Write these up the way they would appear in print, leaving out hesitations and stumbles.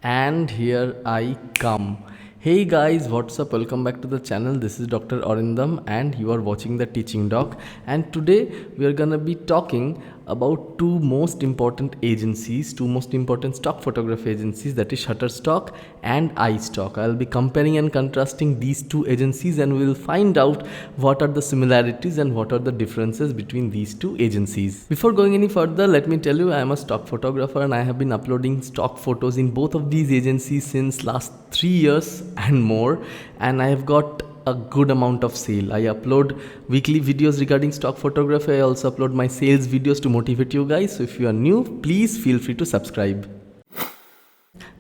And here I come. Hey guys, what's up? Welcome back to the channel. This is Dr. Arindam and you are watching the Teaching Doc. And today we are gonna be talking about two most important stock photography agencies, that is Shutterstock and iStock. I'll be comparing and contrasting these two agencies and we'll find out what are the similarities and what are the differences between these two agencies. Before going any further, let me tell you I am a stock photographer and I have been uploading stock photos in both of these agencies since last 3 years and more, and I have got a good amount of sale. I upload weekly videos regarding stock photography. I also upload my sales videos to motivate you guys. So if you are new, please feel free to subscribe.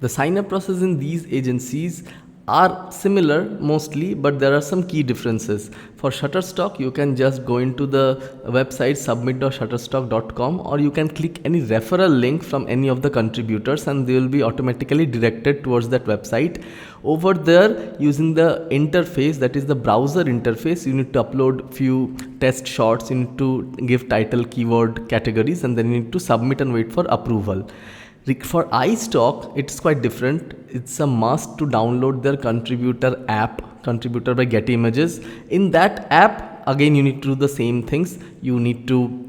The sign up process in these agencies are similar mostly, but there are some key differences. For Shutterstock, you can just go into the website submit.shutterstock.com, or you can click any referral link from any of the contributors and they will be automatically directed towards that website. Over there, using the interface, that is the browser interface, you need to upload few test shots, you need to give title, keyword, categories, and then you need to submit and wait for approval. For iStock, it's quite different. It's a must to download their contributor app, Contributor by Getty Images. In that app, again, you need to do the same things. You need to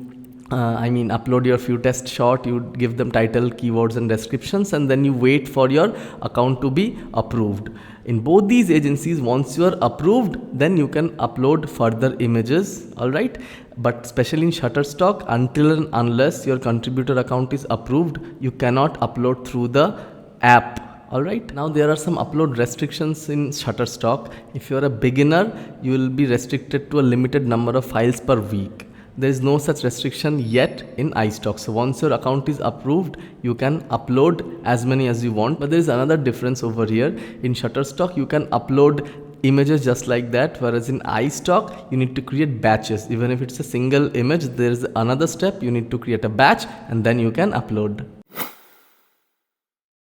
upload your few test shot, you give them title, keywords and descriptions, and then you wait for your account to be approved. In both these agencies, once you are approved, then you can upload further images, alright? But especially in Shutterstock, until and unless your contributor account is approved, you cannot upload through the app. Alright, now there are some upload restrictions in Shutterstock. If you are a beginner, you will be restricted to a limited number of files per week. There is no such restriction yet in iStock. So once your account is approved, you can upload as many as you want. But there is another difference over here. In Shutterstock, you can upload images just like that, whereas in iStock, you need to create batches. Even if it's a single image, there is another step. You need to create a batch and then you can upload.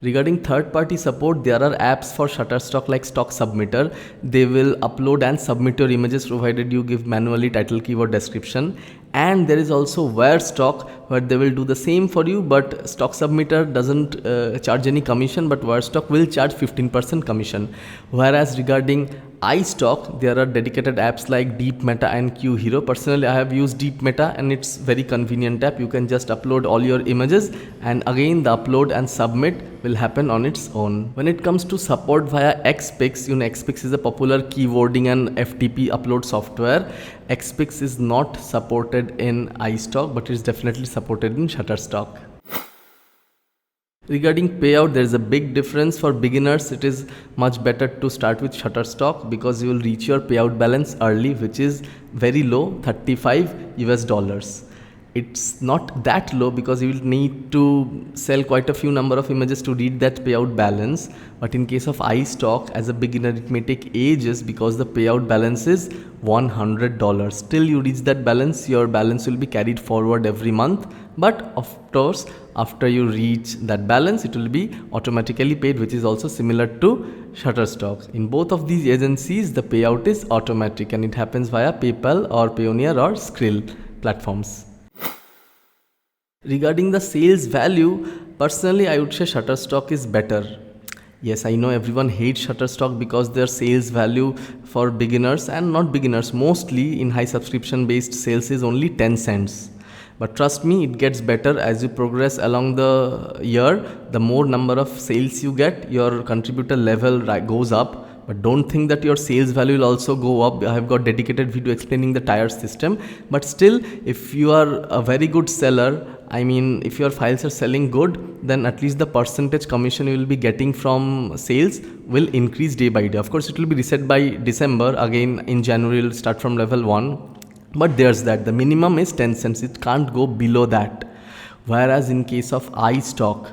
Regarding third-party support, there are apps for Shutterstock like Stock Submitter. They will upload and submit your images provided you give manually title, keyword, description. And there is also Wirestock, where they will do the same for you, but Stock Submitter doesn't charge any commission, but Wirestock will charge 15% commission. Whereas regarding iStock, there are dedicated apps like Deep Meta and QHero. Personally, I have used Deep Meta and it's very convenient app. You can just upload all your images and again the upload and submit will happen on its own. When it comes to support via Xpix, Xpix is a popular keywording and FTP upload software. Xpix is not supported in iStock, but it is definitely supported in Shutterstock. Regarding payout, there is a big difference. For beginners, it is much better to start with Shutterstock because you will reach your payout balance early, which is very low, $35. It's not that low because you will need to sell quite a few number of images to reach that payout balance. But in case of iStock, as a beginner, it may take ages because the payout balance is $100. Till you reach that balance, your balance will be carried forward every month. But of course, after you reach that balance, it will be automatically paid, which is also similar to Shutterstock. In both of these agencies, the payout is automatic and it happens via PayPal or Payoneer or Skrill platforms. Regarding the sales value, personally I would say Shutterstock is better. Yes, I know everyone hates Shutterstock because their sales value for beginners and not beginners, mostly in high subscription based sales, is only 10 cents. But trust me, it gets better as you progress along the year. The more number of sales you get, your contributor level goes up. But don't think that your sales value will also go up. I have got dedicated video explaining the tier system. But still, if you are a very good seller, if your files are selling good, then at least the percentage commission you will be getting from sales will increase day by day. Of course, it will be reset by December. Again, in January, it will start from level 1. But there's that. The minimum is 10 cents. It can't go below that. Whereas in case of iStock,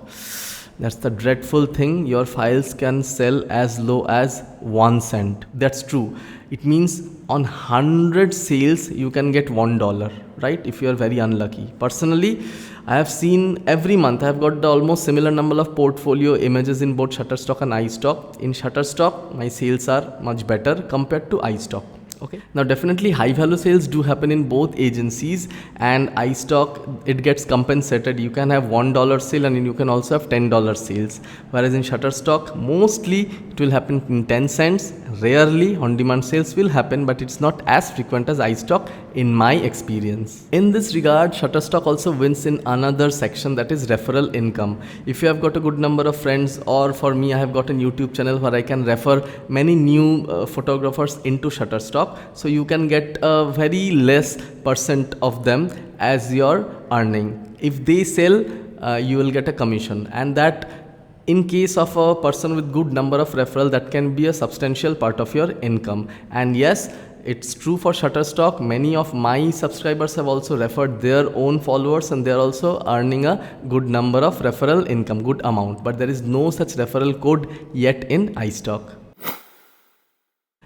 that's the dreadful thing. Your files can sell as low as 1 cent. That's true. It means on 100 sales, you can get $1, right? If you are very unlucky. Personally, I have seen every month, I have got the almost similar number of portfolio images in both Shutterstock and iStock. In Shutterstock, my sales are much better compared to iStock. Okay, now definitely high value sales do happen in both agencies, and iStock, it gets compensated. You can have $1 sale and you can also have $10 sales, whereas in Shutterstock mostly it will happen in 10 cents. Rarely on demand sales will happen, but it's not as frequent as iStock in my experience. In this regard, Shutterstock also wins in another section, that is referral income. If you have got a good number of friends, or for me, I have got a YouTube channel where I can refer many new photographers into Shutterstock, so you can get a very less percent of them as your earning. If they sell, you will get a commission, and that in case of a person with good number of referral, that can be a substantial part of your income. And yes, it's true for Shutterstock. Many of my subscribers have also referred their own followers, and they're also earning a good number of referral income, good amount, but there is no such referral code yet in iStock.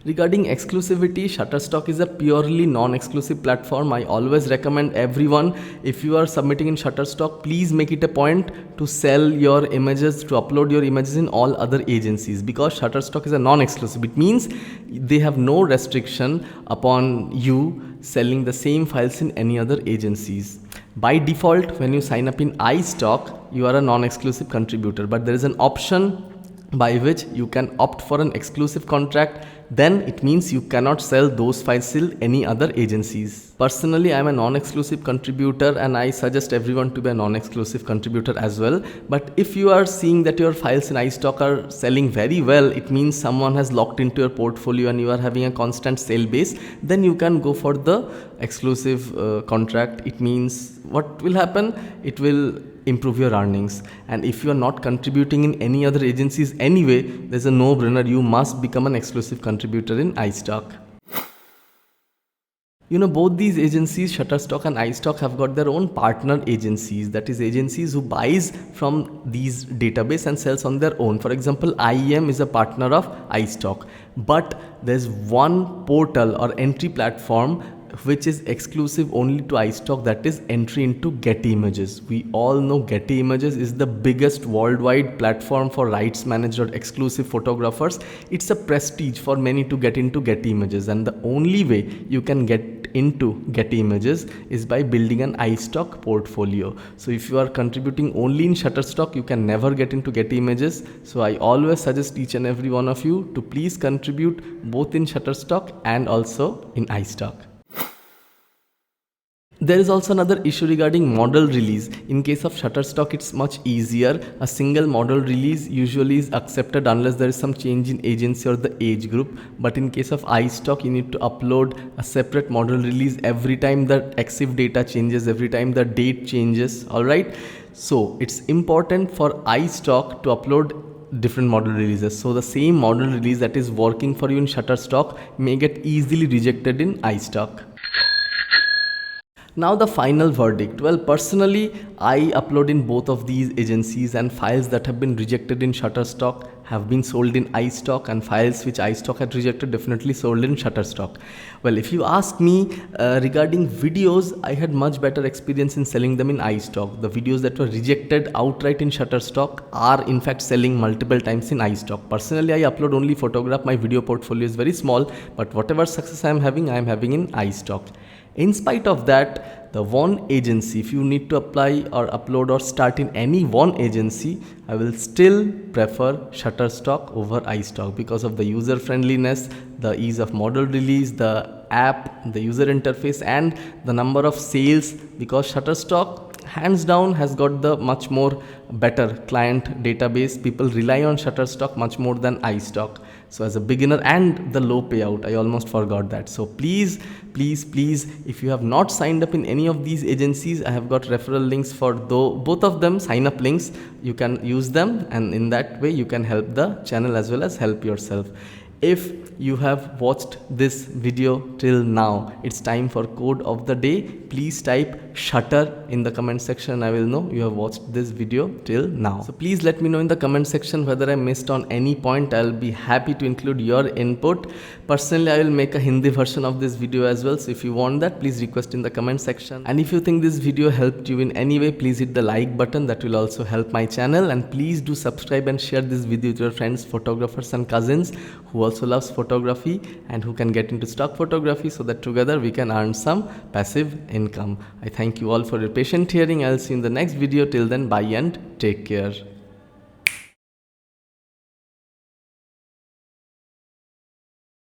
Regarding exclusivity, Shutterstock is a purely non-exclusive platform. I always recommend everyone, if you are submitting in Shutterstock, please make it a point to sell your images, to upload your images in all other agencies, because Shutterstock is a non-exclusive. It means they have no restriction upon you selling the same files in any other agencies. By default, when you sign up in iStock, you are a non-exclusive contributor, but there is an option by which you can opt for an exclusive contract. Then it means you cannot sell those files to any other agencies. Personally, I am a non-exclusive contributor, and I suggest everyone to be a non-exclusive contributor as well. But if you are seeing that your files in iStock are selling very well, it means someone has locked into your portfolio and you are having a constant sale base, then you can go for the exclusive contract. It means what will happen? It will improve your earnings. And if you are not contributing in any other agencies anyway, there's a no-brainer, you must become an exclusive contributor in iStock. You know, both these agencies, Shutterstock and iStock, have got their own partner agencies, that is agencies who buys from these database and sells on their own. For example, IEM is a partner of iStock, but there's one portal or entry platform which is exclusive only to iStock, that is entry into Getty Images. We all know Getty Images is the biggest worldwide platform for rights managed or exclusive photographers. It's a prestige for many to get into Getty Images, and the only way you can get into Getty Images is by building an iStock portfolio. So if you are contributing only in Shutterstock, you can never get into Getty Images. So I always suggest each and every one of you to please contribute both in Shutterstock and also in iStock. There is also another issue regarding model release. In case of Shutterstock, it's much easier. A single model release usually is accepted unless there is some change in agency or the age group. But in case of iStock, you need to upload a separate model release every time the EXIF data changes, every time the date changes. Alright, so it's important for iStock to upload different model releases. So the same model release that is working for you in Shutterstock may get easily rejected in iStock. Now the final verdict. Well, personally, I upload in both of these agencies, and files that have been rejected in Shutterstock have been sold in iStock, and files which iStock had rejected definitely sold in Shutterstock. Well, if you ask me regarding videos, I had much better experience in selling them in iStock. The videos that were rejected outright in Shutterstock are in fact selling multiple times in iStock. Personally, I upload only photograph. My video portfolio is very small, but whatever success I am having in iStock. In spite of that, the one agency, if you need to apply or upload or start in any one agency, I will still prefer Shutterstock over iStock because of the user friendliness, the ease of model release, the app, the user interface, and the number of sales, because Shutterstock hands down has got the much more better client database. People rely on Shutterstock much more than iStock. So as a beginner, and the low payout, I almost forgot that. So please, if you have not signed up in any of these agencies, I have got referral links for both of them, sign up links. You can use them, and in that way you can help the channel as well as help yourself. If you have watched this video till now, it's time for code of the day. Please type Shutter in the comment section. I will know you have watched this video till now. So please let me know in the comment section whether I missed on any point. I'll be happy to include your input. Personally, I will make a Hindi version of this video as well. So if you want that, please request in the comment section. And if you think this video helped you in any way, please hit the like button. That will also help my channel. And please do subscribe and share this video with your friends, photographers and cousins who also loves photography and who can get into stock photography, so that together we can earn some passive income. I thank you all for your patient hearing. I'll see you in the next video. Till then, bye and take care.